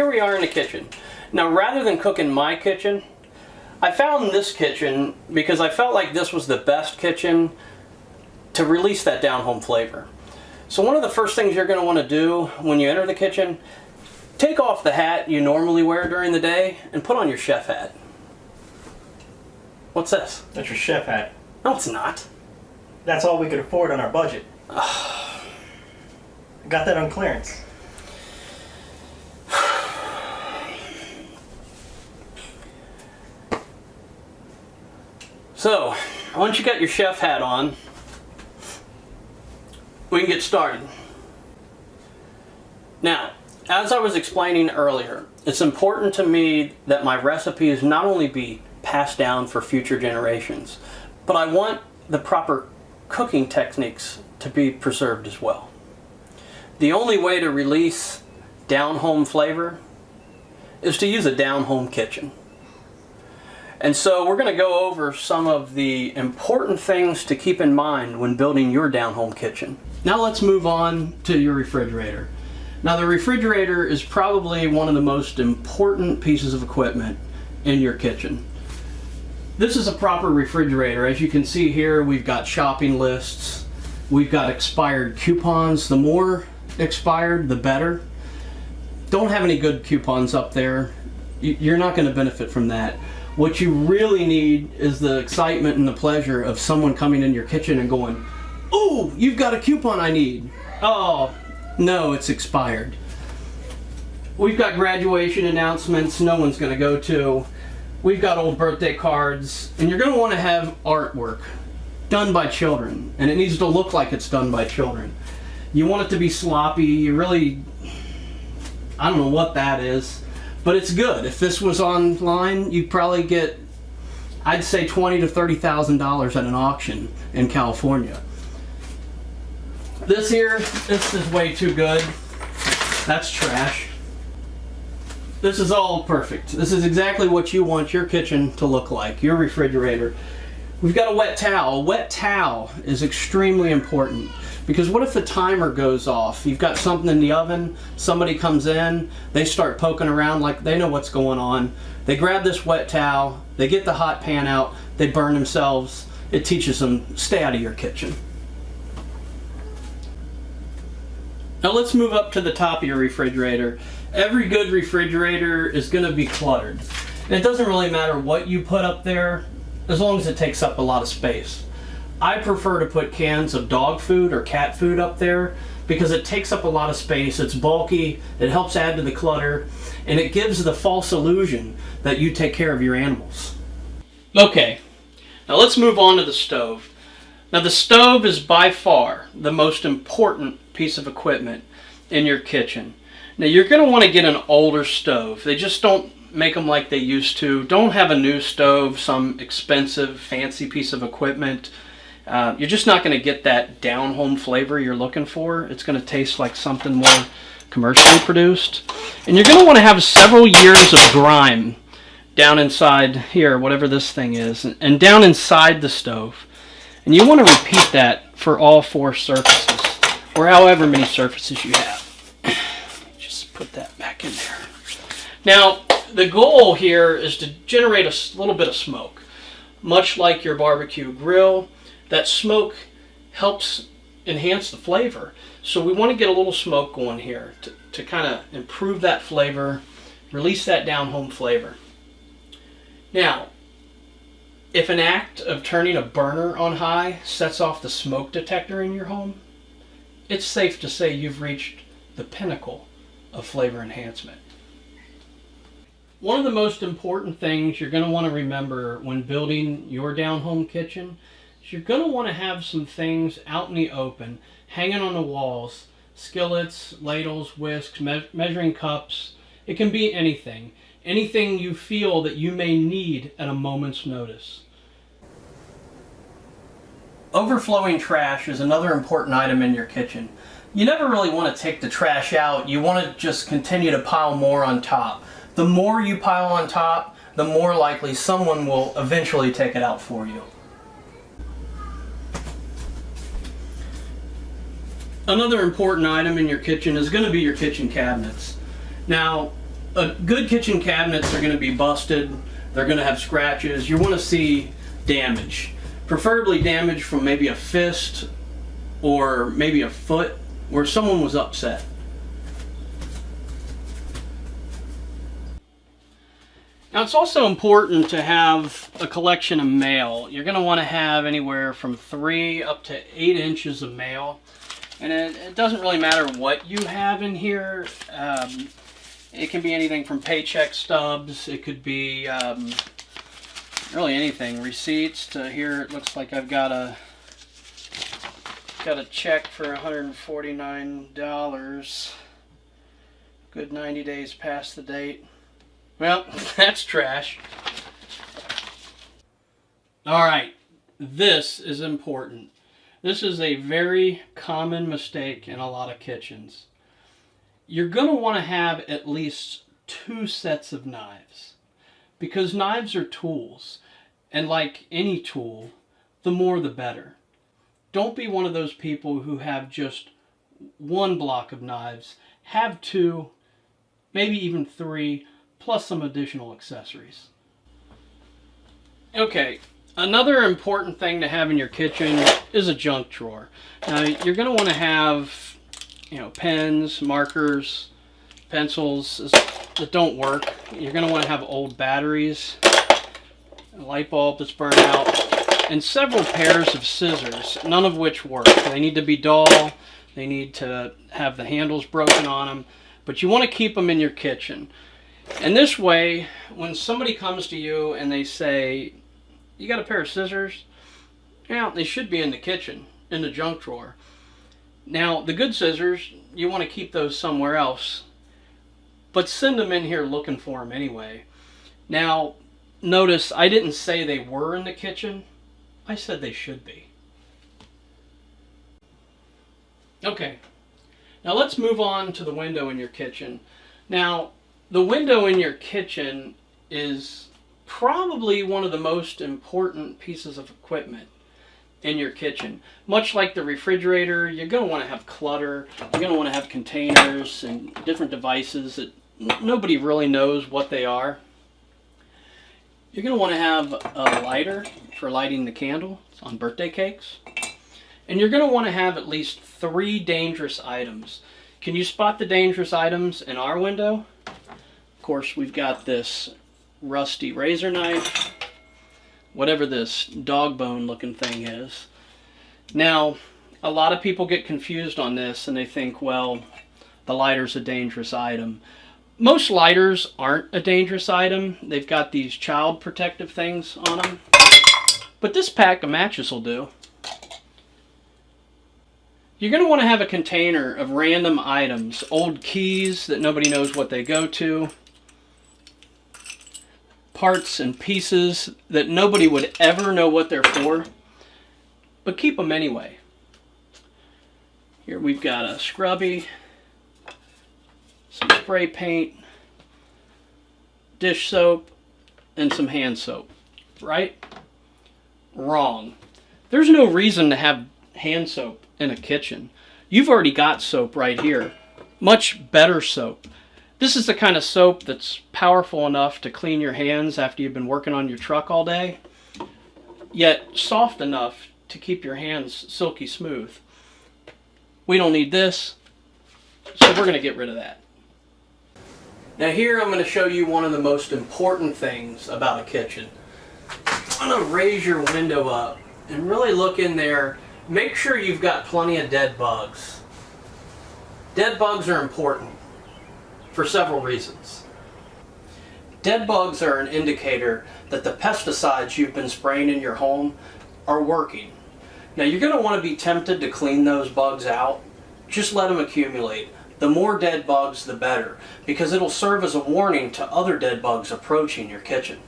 here we are in the kitchen. Now, rather than cook in my kitchen, I found this kitchen because I felt like this was the best kitchen to release that down-home flavor. So one of the first things you're going to want to do when you enter the kitchen, take off the hat you normally wear during the day and put on your chef hat. What's this? That's your chef hat. No, it's not. That's all we could afford on our budget. Got that on clearance. So, once you got your chef hat on, we can get started. Now, as I was explaining earlier, it's important to me that my recipes not only be passed down for future generations, but I want the proper cooking techniques to be preserved as well. The only way to release down-home flavor is to use a down-home kitchen. And so we're going to go over some of the important things to keep in mind when building your down-home kitchen. Now let's move on to your refrigerator. Now the refrigerator is probably one of the most important pieces of equipment in your kitchen. This is a proper refrigerator. As you can see here, we've got shopping lists, we've got expired coupons. The more expired, the better. Don't have any good coupons up there. You're not going to benefit from that. What you really need is the excitement and the pleasure of someone coming in your kitchen and going, "Oh, you've got a coupon I need." Oh, no, it's expired. We've got graduation announcements no one's going to go to. We've got old birthday cards, and you're going to want to have artwork done by children, and it needs to look like it's done by children. You want it to be sloppy. You really, I don't know what that is, but it's good. If this was online, you'd probably get, I'd say, $20,000 to $30,000 at an auction in California. This here, this is way too good. That's trash. This is all perfect. This is exactly what you want your kitchen to look like, your refrigerator. We've got a wet towel. A wet towel is extremely important because what if the timer goes off? You've got something in the oven, somebody comes in, they start poking around like they know what's going on. They grab this wet towel, they get the hot pan out, they burn themselves. It teaches them, stay out of your kitchen. Now let's move up to the top of your refrigerator. Every good refrigerator is going to be cluttered. And it doesn't really matter what you put up there, as long as it takes up a lot of space. I prefer to put cans of dog food or cat food up there because it takes up a lot of space, it's bulky, it helps add to the clutter, and it gives the false illusion that you take care of your animals. Okay, now let's move on to the stove. Now the stove is by far the most important piece of equipment in your kitchen. Now you're going to want to get an older stove. They just don't make them like they used to. Don't have a new stove, some expensive fancy piece of equipment. You're just not going to get that down-home flavor you're looking for. It's going to taste like something more commercially produced. And you're going to want to have several years of grime down inside here, whatever this thing is, and down inside the stove. And you want to repeat that for all 4 surfaces, or however many surfaces you have. Just put that back in there. Now, the goal here is to generate a little bit of smoke. Much like your barbecue grill, that smoke helps enhance the flavor. So we want to get a little smoke going here to kind of improve that flavor, release that down-home flavor. Now, if an act of turning a burner on high sets off the smoke detector in your home, it's safe to say you've reached the pinnacle of flavor enhancement. One of the most important things you're going to want to remember when building your down-home kitchen is you're going to want to have some things out in the open, hanging on the walls, skillets, ladles, whisks, measuring cups. It can be anything. Anything you feel that you may need at a moment's notice. Overflowing trash is another important item in your kitchen. You never really want to take the trash out. You want to just continue to pile more on top. The more you pile on top, the more likely someone will eventually take it out for you. Another important item in your kitchen is going to be your kitchen cabinets. Now, Good kitchen cabinets are going to be busted. They're going to have scratches. You want to see damage. Preferably damage from maybe a fist or maybe a foot where someone was upset. Now it's also important to have a collection of mail. You're going to want to have anywhere from 3 up to 8 inches of mail. And it doesn't really matter what you have in here. It can be anything from paycheck stubs. It could be really anything. Receipts to here. It looks like I've got a check for $149. Good 90 days past the date. Well, that's trash. All right, this is important. This is a very common mistake in a lot of kitchens. You're going to want to have at least 2 sets of knives, because knives are tools, and like any tool, the more the better. Don't be one of those people who have just 1 block of knives. Have 2, maybe even 3, plus some additional accessories. Okay, another important thing to have in your kitchen is a junk drawer. Now you're going to want to have, pens, markers, pencils that don't work. You're going to want to have old batteries, a light bulb that's burned out, and several pairs of scissors, none of which work. They need to be dull, they need to have the handles broken on them, but you want to keep them in your kitchen. And this way, when somebody comes to you and they say, "You got a pair of scissors?" Yeah, they should be in the kitchen, in the junk drawer. Now, the good scissors, you want to keep those somewhere else, but send them in here looking for them anyway. Now, notice I didn't say they were in the kitchen. I said they should be. Okay, now let's move on to the window in your kitchen. Now, the window in your kitchen is probably one of the most important pieces of equipment in your kitchen. Much like the refrigerator, you're going to want to have clutter. You're going to want to have containers and different devices that nobody really knows what they are. You're going to want to have a lighter for lighting the candle on birthday cakes. And you're going to want to have at least 3 dangerous items. Can you spot the dangerous items in our window? Of course, we've got this rusty razor knife, whatever this dog bone looking thing is. Now, a lot of people get confused on this and they think, well, the lighter's a dangerous item. Most lighters aren't a dangerous item. They've got these child protective things on them. But this pack of matches will do. You're going to want to have a container of random items, old keys that nobody knows what they go to, parts and pieces that nobody would ever know what they're for, but keep them anyway. Here we've got a scrubby, some spray paint, dish soap, and some hand soap. Right? Wrong. There's no reason to have hand soap in a kitchen. You've already got soap right here. Much better soap. This is the kind of soap that's powerful enough to clean your hands after you've been working on your truck all day, yet soft enough to keep your hands silky smooth. We don't need this, so we're going to get rid of that. Now here I'm going to show you one of the most important things about a kitchen. I'm going to raise your window up and really look in there. Make sure you've got plenty of dead bugs. Dead bugs are important for several reasons. Dead bugs are an indicator that the pesticides you've been spraying in your home are working. Now you're going to want to be tempted to clean those bugs out. Just let them accumulate. The more dead bugs, the better, because it'll serve as a warning to other dead bugs approaching your kitchen.